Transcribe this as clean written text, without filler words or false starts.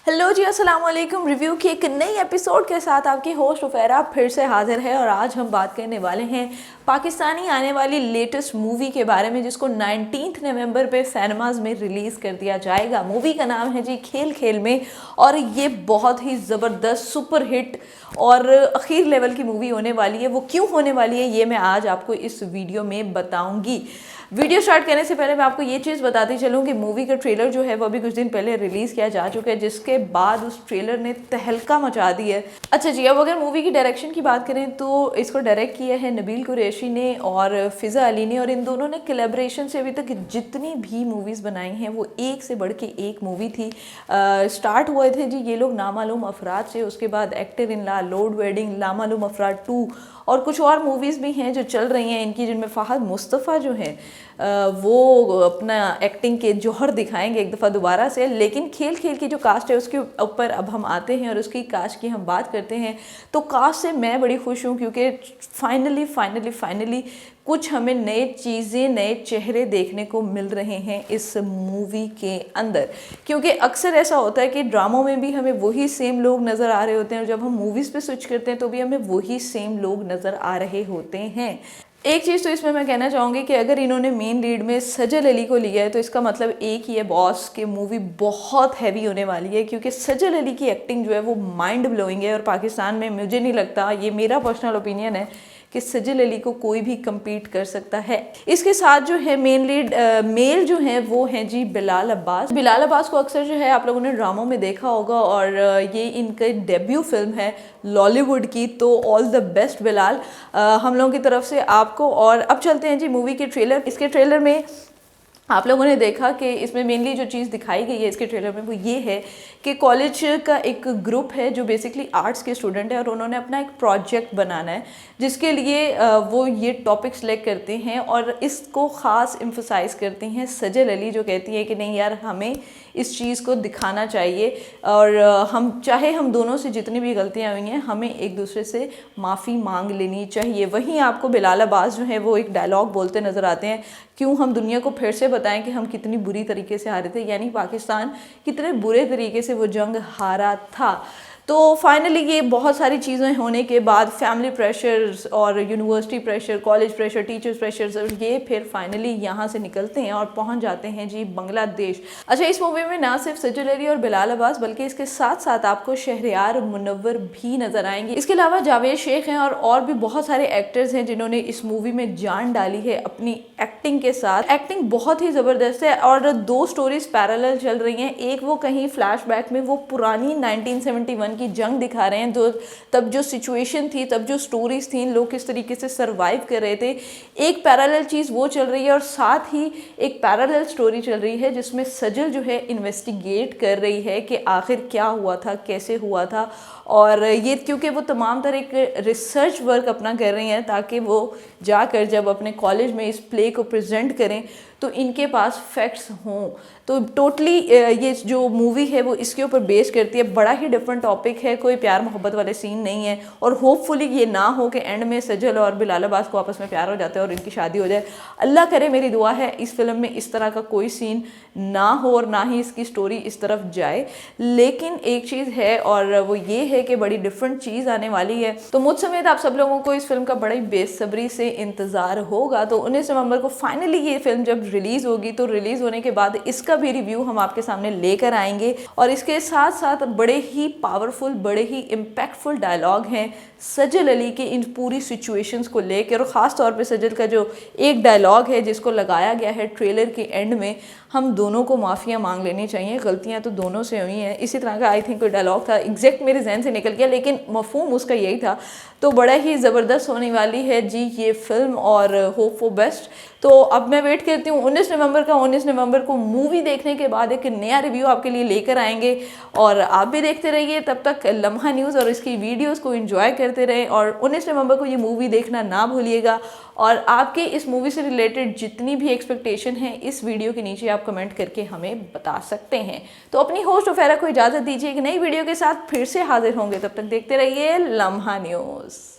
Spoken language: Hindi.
हेलो जी, अस्सलाम वालेकुम। रिव्यू की एक नई एपिसोड के साथ आपकी होस्ट उफेरा फिर से हाजिर है और आज हम बात करने वाले हैं पाकिस्तानी आने वाली लेटेस्ट मूवी के बारे में, जिसको 19 नवंबर पे सिनेमाज में रिलीज़ कर दिया जाएगा। मूवी का नाम है जी खेल खेल में और ये बहुत ही ज़बरदस्त सुपर हिट और आखिर लेवल की मूवी होने वाली है। वो क्यों होने वाली है ये मैं आज आपको इस वीडियो में बताऊँगी। वीडियो स्टार्ट करने से पहले मैं आपको ये चीज़ बताती चलूँ कि मूवी का ट्रेलर जो है वो अभी कुछ दिन पहले रिलीज़ किया जा चुका है, जिसके बाद उस ट्रेलर ने तहलका मचा दी है। अच्छा जी, अब अगर मूवी की डायरेक्शन की बात करें तो इसको डायरेक्ट किया है नबील कुरैशी ने और फ़िज़ा अली ने, और इन दोनों ने कोलैबोरेशन से अभी तक जितनी भी मूवीज़ बनाई हैं वो एक से बढ़ के एक मूवी थी। स्टार्ट हुए थे जी ये लोग नामालूम अफराद से, उसके बाद एक्टर इन ला, लोड वेडिंग, नामालूम अफराद 2 और कुछ और मूवीज़ भी हैं जो चल रही हैं इनकी, जिनमें फ़हद मुस्तफ़ा जो हैं वो अपना एक्टिंग के जौहर दिखाएंगे एक दफ़ा दोबारा से। लेकिन खेल खेल की जो कास्ट है उसके ऊपर अब हम आते हैं और उसकी कास्ट की हम बात करते हैं। तो कास्ट से मैं बड़ी खुश हूँ क्योंकि फाइनली कुछ हमें नए चीज़ें, नए चेहरे देखने को मिल रहे हैं इस मूवी के अंदर। क्योंकि अक्सर ऐसा होता है कि ड्रामों में भी हमें वही सेम लोग नज़र आ रहे होते हैं और जब हम मूवीज़ पे स्विच करते हैं तो भी हमें वही सेम लोग नज़र आ रहे होते हैं। एक चीज़ तो इसमें मैं कहना चाहूँगी कि अगर इन्होंने मेन लीड में सजल अली को लिया है तो इसका मतलब एक ही है, बॉस कि मूवी बहुत हैवी होने वाली है। क्योंकि सजल अली की एक्टिंग जो है वो माइंड ब्लोइंग है और पाकिस्तान में मुझे नहीं लगता, ये मेरा पर्सनल ओपिनियन है, कि सजल अली को कोई भी कम्पीट कर सकता है। इसके साथ जो है मेन लीड मेल जो है वो हैं जी बिलाल अब्बास। बिलाल अब्बास को अक्सर जो है आप लोगों ने ड्रामों में देखा होगा और ये इनका डेब्यू फिल्म है लॉलीवुड की। तो ऑल द बेस्ट बिलाल हम लोगों की तरफ से आपको। और अब चलते हैं जी मूवी के ट्रेलर। इसके ट्रेलर में आप लोगों ने देखा कि इसमें मेनली जो चीज़ दिखाई गई है इसके ट्रेलर में वो ये है कि कॉलेज का एक ग्रुप है जो बेसिकली आर्ट्स के स्टूडेंट है और उन्होंने अपना एक प्रोजेक्ट बनाना है, जिसके लिए वो ये टॉपिक सेलेक्ट करते हैं और इसको ख़ास एम्फसाइज करती हैं सजल अली, जो कहती है कि नहीं यार हमें इस चीज़ को दिखाना चाहिए और हम दोनों से जितनी भी गलतियाँ हुई हैं हमें एक दूसरे से माफ़ी मांग लेनी चाहिए। वहीं आपको बिलाल अब्बास जो है वो एक डायलॉग बोलते नज़र आते हैं, क्यों हम दुनिया को फिर से बताएं कि हम कितनी बुरी तरीके से हारे थे, यानी पाकिस्तान कितने बुरे तरीके से वो जंग हारा था। तो फाइनली ये बहुत सारी चीज़ें होने के बाद फैमिली प्रेशर्स और university pressure, college pressure, teachers pressures, और ये फिर फाइनली यहाँ से निकलते हैं और पहुँच जाते हैं जी बांग्लादेश। अच्छा, इस मूवी में ना सिर्फ सजल अली और बिलाल अब्बास बल्कि इसके साथ साथ आपको शहरयार मुनव्वर भी नजर आएंगे। इसके अलावा जावेद शेख हैं और भी बहुत सारे एक्टर्स हैं जिन्होंने इस मूवी में जान डाली है अपनी एक्टिंग के साथ। एक्टिंग बहुत ही ज़बरदस्त है और दो स्टोरीज पैरेलल चल रही हैं। एक वो कहीं फ्लैशबैक में वो पुरानी 1971 की जंग दिखा रहे हैं, तो तब जो सिचुएशन थी, तब जो स्टोरीज थी, लोग किस तरीके से सरवाइव कर रहे थे। एक पैरेलल चीज़ वो चल रही है और साथ ही एक पैरेलल स्टोरी चल रही है जिसमें सजल जो है इन्वेस्टिगेट कर रही है कि आखिर क्या हुआ था, कैसे हुआ था। और ये क्योंकि वो तमाम तरह के रिसर्च वर्क अपना कर रही हैं ताकि वो जाकर जब अपने कॉलेज में इस प्ले को प्रेजेंट करें तो इनके पास फैक्ट्स हों। तो टोटली ये जो मूवी है वो इसके ऊपर बेस करती है। बड़ा ही डिफरेंट टॉपिक है, कोई प्यार मोहब्बत वाले सीन नहीं है और होपफुली ये ना हो कि एंड में सजल और बिलाल अब्बास को आपस में प्यार हो जाता है और इनकी शादी हो जाए। अल्लाह करे, मेरी दुआ है इस फिल्म में इस तरह का कोई सीन ना हो और ना ही इसकी स्टोरी इस तरफ जाए। लेकिन एक चीज़ है और वो ये है कि बड़ी डिफरेंट चीज़ आने वाली है। तो मुझ समेत आप सब लोगों को इस फिल्म का बड़ी बेसब्री से इंतज़ार होगा। तो 19 नवंबर को फाइनली ये फिल्म जब रिलीज़ होगी तो रिलीज़ होने के बाद इसका भी रिव्यू हम आपके सामने लेकर आएंगे। और इसके साथ साथ बड़े ही पावरफुल, बड़े ही इम्पैक्टफुल डायलॉग हैं सजल अली के इन पूरी सिचुएशंस को लेकर। और ख़ास तौर पे सजल का जो एक डायलॉग है जिसको लगाया गया है ट्रेलर के एंड में, हम दोनों को माफ़िया मांग लेनी चाहिए, गलतियां तो दोनों से हुई हैं, इसी तरह का आई थिंक कोई डायलॉग था, एग्जैक्ट मेरे जहन से निकल गया लेकिन मफहूम उसका यही था। तो बड़ा ही ज़बरदस्त होने वाली है जी ये फिल्म और होप फॉर बेस्ट। तो अब मैं वेट करती हूँ 19 नवंबर का। 19 नवंबर को मूवी देखने के बाद एक नया रिव्यू आपके लिए लेकर आएंगे और आप भी देखते रहिए। तब तक लम्हा न्यूज़ और इसकी वीडियोस को एंजॉय करते रहें और 19 नवंबर को ये मूवी देखना ना भूलिएगा। और आपके इस मूवी से रिलेटेड जितनी भी एक्सपेक्टेशन है इस वीडियो के नीचे आप कमेंट करके हमें बता सकते हैं। तो अपनी होस्ट उफेरा को इजाज़त दीजिए, एक नई वीडियो के साथ फिर से हाजिर होंगे। तब तक देखते रहिए लम्हा न्यूज़।